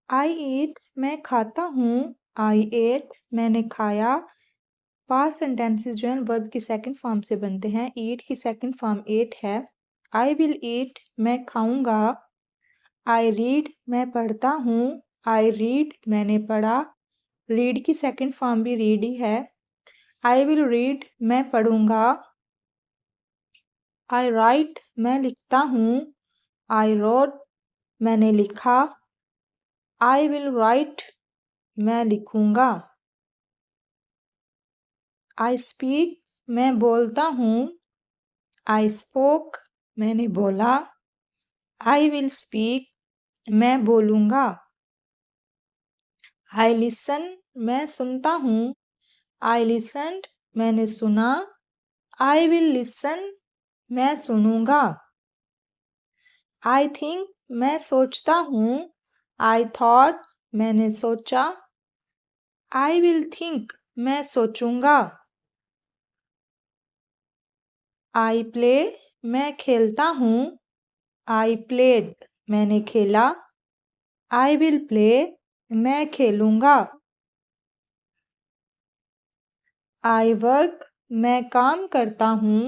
आई ईट मैं खाता हूँ। आई एट मैंने खाया। पास्ट सेंटेंसेस जो हैं वर्ब की सेकंड फॉर्म से बनते हैं। ईट की सेकंड फॉर्म एट है। आई विल ईट मैं खाऊंगा। आई रीड मैं पढ़ता हूँ। आई रीड मैंने पढ़ा। रीड की सेकंड फॉर्म भी रीड ही है। आई विल रीड मैं पढ़ूंगा। आई राइट मैं लिखता हूँ। आई रोट मैंने लिखा। आई विल राइट मैं लिखूंगा। आई स्पीक मैं बोलता हूँ। आई स्पोक मैंने बोला। आई विल स्पीक मैं बोलूंगा। आई लिसन मैं सुनता हूँ। आई लिसन्ड मैंने सुना। आई विल लिसन मैं सुनूंगा। आई थिंक मैं सोचता हूँ। आई थॉट मैंने सोचा। आई विल थिंक मैं सोचूंगा। आई प्ले मैं खेलता हूँ। आई प्लेड मैंने खेला। आई विल प्ले मैं खेलूंगा। आई वर्क मैं काम करता हूँ।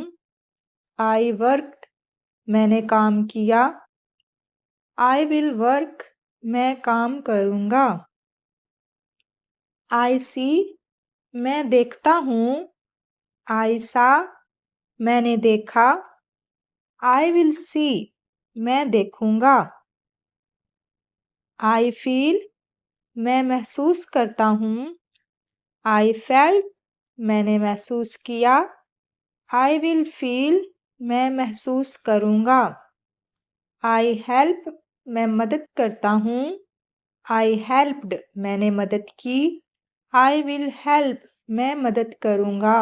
आई वर्कड मैंने काम किया। आई विल वर्क मैं काम करूंगा। आई सी मैं देखता हूँ। आई सा मैंने देखा। आई विल सी मैं देखूंगा। आई फील मैं महसूस करता हूँ। आई फेल्ट मैंने महसूस किया। आई विल फील मैं महसूस करूंगा। आई हेल्प मैं मदद करता हूँ। आई हेल्प्ड मैंने मदद की। आई विल हेल्प मैं मदद करूंगा।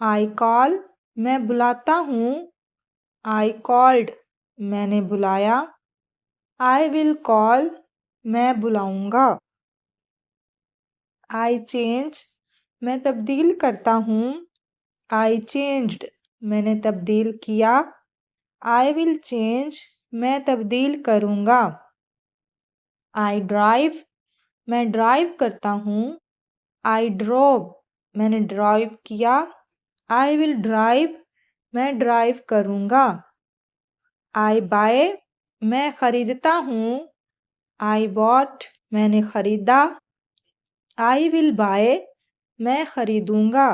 आई कॉल मैं बुलाता हूँ। आई कॉल्ड मैंने बुलाया। आई विल कॉल मैं बुलाऊंगा। आई चेंज मैं तब्दील करता हूँ। आई चेंज्ड मैंने तब्दील किया। आई विल चेंज मैं तब्दील करूंगा। आई ड्राइव मैं ड्राइव करता हूँ। आई ड्रोव मैंने ड्राइव किया। आई विल ड्राइव मैं ड्राइव करूंगा। आई बाय मैं खरीदता हूँ। आई बॉट मैंने खरीदा। आई विल बाय मैं खरीदूंगा।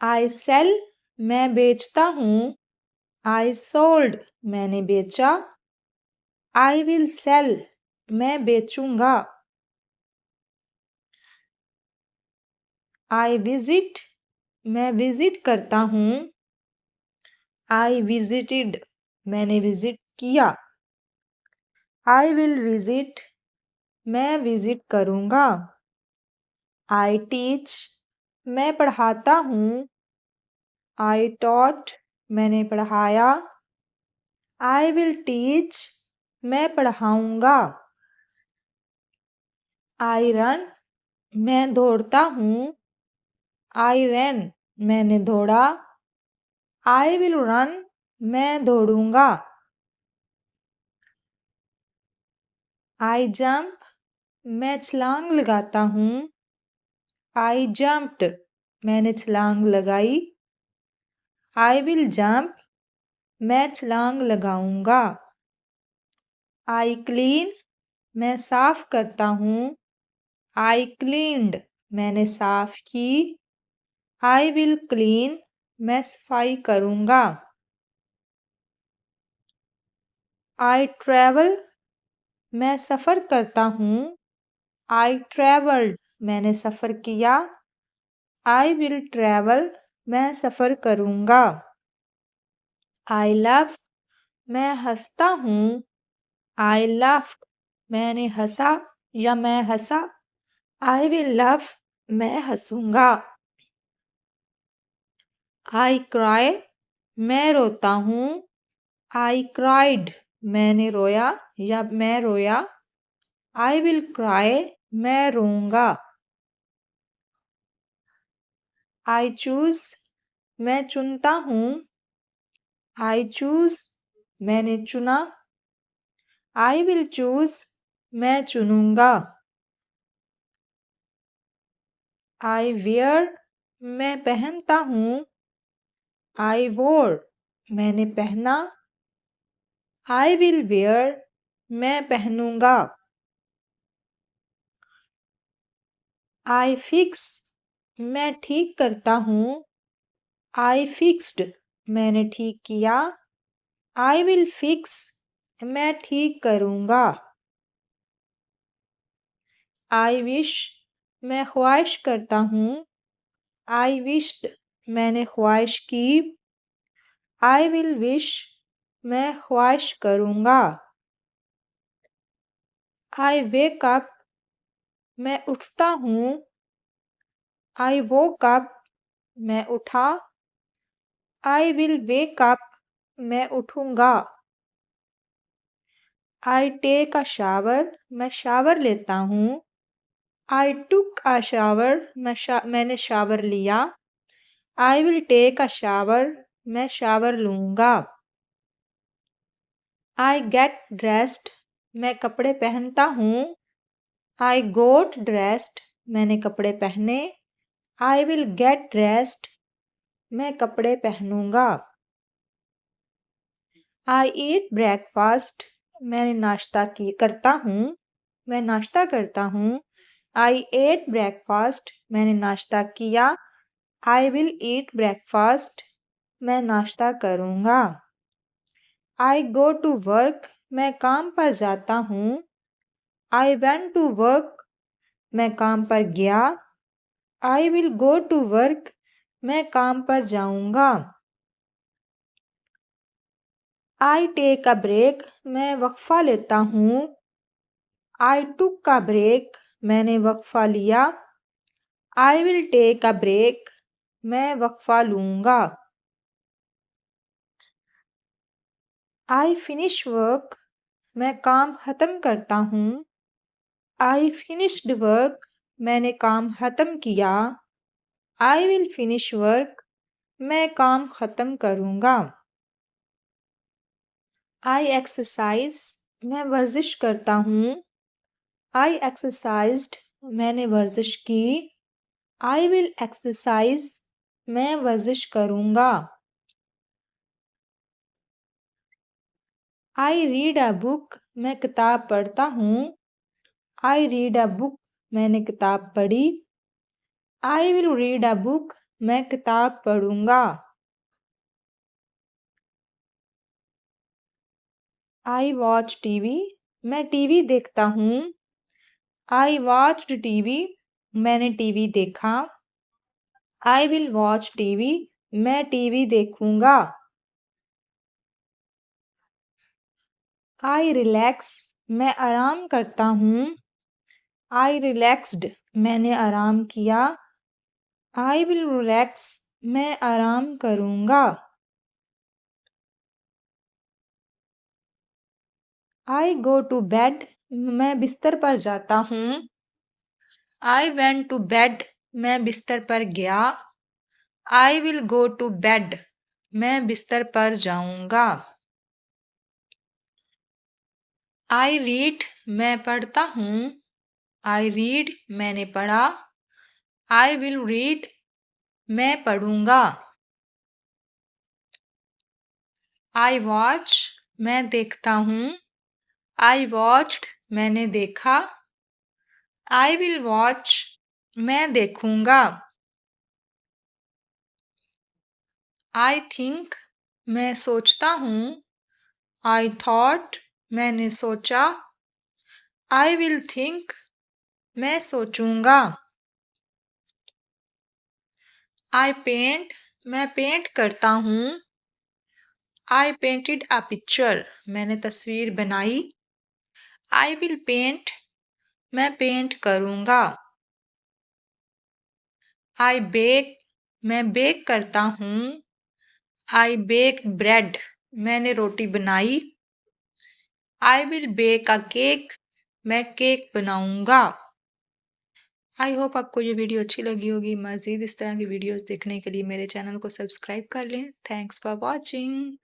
आई सेल मैं बेचता हूँ। आई सोल्ड मैंने बेचा। आई विल सेल मैं बेचूंगा। आई विजिट मैं विजिट करता हूँ। आई विजिटेड मैंने विजिट किया। आई विल विजिट मैं विजिट करूंगा। आई टीच मैं पढ़ाता हूँ। आई टॉट मैंने पढ़ाया। आई विल टीच मैं पढ़ाऊंगा। आई रन मैं दौड़ता हूँ। आई रन मैंने दौड़ा। आई विल रन मैं दौड़ूंगा। आई जंप मैं छलांग लगाता हूँ। आई जंप्ड मैंने छलांग लगाई। आई विल जंप मैं छलांग लगाऊंगा। आई क्लीन मैं साफ करता हूँ। आई क्लीन्ड मैंने साफ की। आई विल क्लीन मैं सफाई करूंगा। आई ट्रैवल मैं सफ़र करता हूँ। आई ट्रैवल्ड मैंने सफ़र किया। आई विल ट्रैवल मैं सफ़र करूंगा। आई लव मैं हंसता हूँ। आई लाफ्ड मैंने हंसा या मैं हंसा। आई विल लव मैं हंसूंगा। आई क्राई मैं रोता हूँ। आई क्राइड मैंने रोया या मैं रोया। आई विल क्राई मैं रोऊंगा। आई चूज मैं चुनता हूँ। आई चूज मैंने चुना। I will choose मैं चुनूंगा। I wear मैं पहनता हूँ। I wore मैंने पहना। I will wear मैं पहनूंगा। I fix मैं ठीक करता हूँ। I fixed मैंने ठीक किया। I will fix मैं ठीक करूँगा। I wish मैं ख्वाहिश करता हूँ। I wished मैंने ख्वाहिश की। I will wish मैं ख्वाहिश करूँगा। I wake up मैं उठता हूँ। I woke up मैं उठा। I will wake up मैं उठूँगा। I take a shower मैं शावर लेता हूँ। I took a shower मैंने शावर लिया। I will take a shower मैं शावर लूँगा। I get dressed मैं कपड़े पहनता हूँ। I got dressed मैंने कपड़े पहने। I will get dressed मैं कपड़े पहनूँगा। I eat breakfast मैंने नाश्ता करता हूँ। मैं नाश्ता करता हूँ। I ate breakfast मैंने नाश्ता किया। I will eat breakfast मैं नाश्ता करूँगा। I go to work मैं काम पर जाता हूँ। I went to work मैं काम पर गया। I will go to work मैं काम पर जाऊँगा। I take a break मैं वक्फा लेता हूँ। I took a break मैंने वक्फा लिया। I will take a break मैं वक्फा लूँगा। I finish work मैं काम खत्म करता हूँ। I finished work मैंने काम खत्म किया। I will finish work मैं काम खत्म करूँगा। I exercise मैं वर्जिश करता हूँ। I exercised मैंने वर्जिश की। I will exercise मैं वर्जिश करूँगा। I read a book मैं किताब पढ़ता हूँ। I read a book मैंने किताब पढ़ी। I will read a book मैं किताब पढ़ूँगा। I watch TV मैं टीवी देखता हूँ। I watched TV मैंने टीवी देखा। I will watch TV मैं टीवी देखूँगा। I relax मैं आराम करता हूँ। I relaxed मैंने आराम किया। I will relax मैं आराम करूँगा। I go to bed मैं बिस्तर पर जाता हूँ। I went to bed मैं बिस्तर पर गया। I will go to bed मैं बिस्तर पर जाऊँगा। I read मैं पढ़ता हूँ। I read मैंने पढ़ा। I will read मैं पढ़ूँगा। I watch मैं देखता हूँ। I watched मैंने देखा। I will watch मैं देखूँगा। I think मैं सोचता हूँ। I thought मैंने सोचा। I will think मैं सोचूँगा। I paint मैं पेंट करता हूँ। I painted a picture मैंने तस्वीर बनाई। I will paint मैं पेंट करूँगा। I bake मैं बेक करता हूँ। I baked bread मैंने रोटी बनाई। I will bake a cake मैं केक बनाऊँगा। आई होप आपको ये वीडियो अच्छी लगी होगी। मज़ीद इस तरह की वीडियोस देखने के लिए मेरे चैनल को सब्सक्राइब कर लें। Thanks for watching.